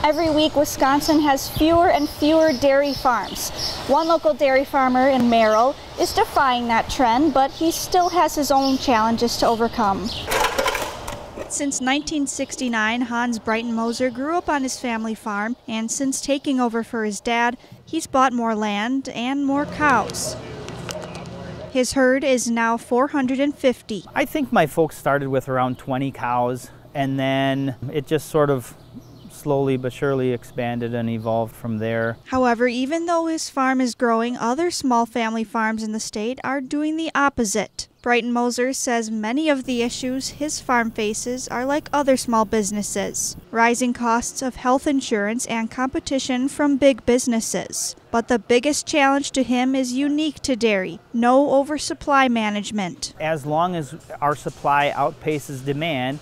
Every week, Wisconsin has fewer and fewer dairy farms. One local dairy farmer in Merrill is defying that trend, but he still has his own challenges to overcome. Since 1969, Hans Breitenmoser grew up on his family farm, and since taking over for his dad, he's bought more land and more cows. His herd is now 450. I think my folks started with around 20 cows, and then it just sort of slowly but surely expanded and evolved from there. However, even though his farm is growing, other small family farms in the state are doing the opposite. Breitenmoser says many of the issues his farm faces are like other small businesses: rising costs of health insurance and competition from big businesses. But the biggest challenge to him is unique to dairy: no oversupply management. As long as our supply outpaces demand,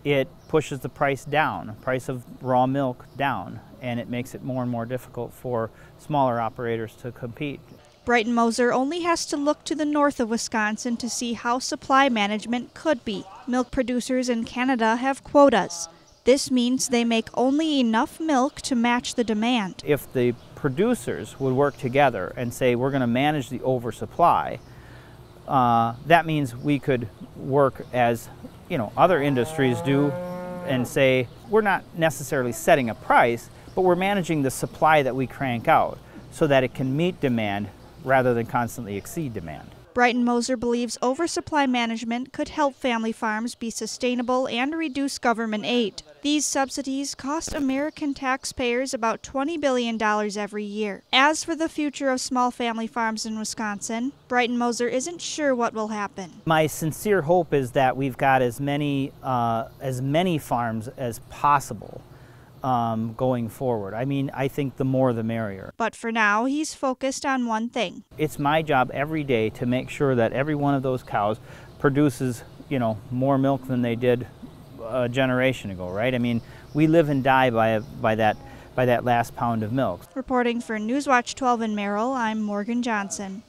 it pushes the price down, price of raw milk down, and it makes it more and more difficult for smaller operators to compete. Breitenmoser only has to look to the north of Wisconsin to see how supply management could be. Milk producers in Canada have quotas. This means they make only enough milk to match the demand. If the producers would work together and say, we're going to manage the oversupply, that means we could work as other industries do and say, we're not necessarily setting a price, but we're managing the supply that we crank out so that it can meet demand rather than constantly exceed demand. Breitenmoser believes oversupply management could help family farms be sustainable and reduce government aid. These subsidies cost American taxpayers about $20 billion every year. As for the future of small family farms in Wisconsin, Breitenmoser isn't sure what will happen. My sincere hope is that we've got as many farms as possible going forward. I mean, I think the more the merrier. But for now, he's focused on one thing. It's my job every day to make sure that every one of those cows produces, more milk than they did a generation ago, right? I mean, we live and die by that last pound of milk. Reporting for Newswatch 12 in Merrill, I'm Morgan Johnson.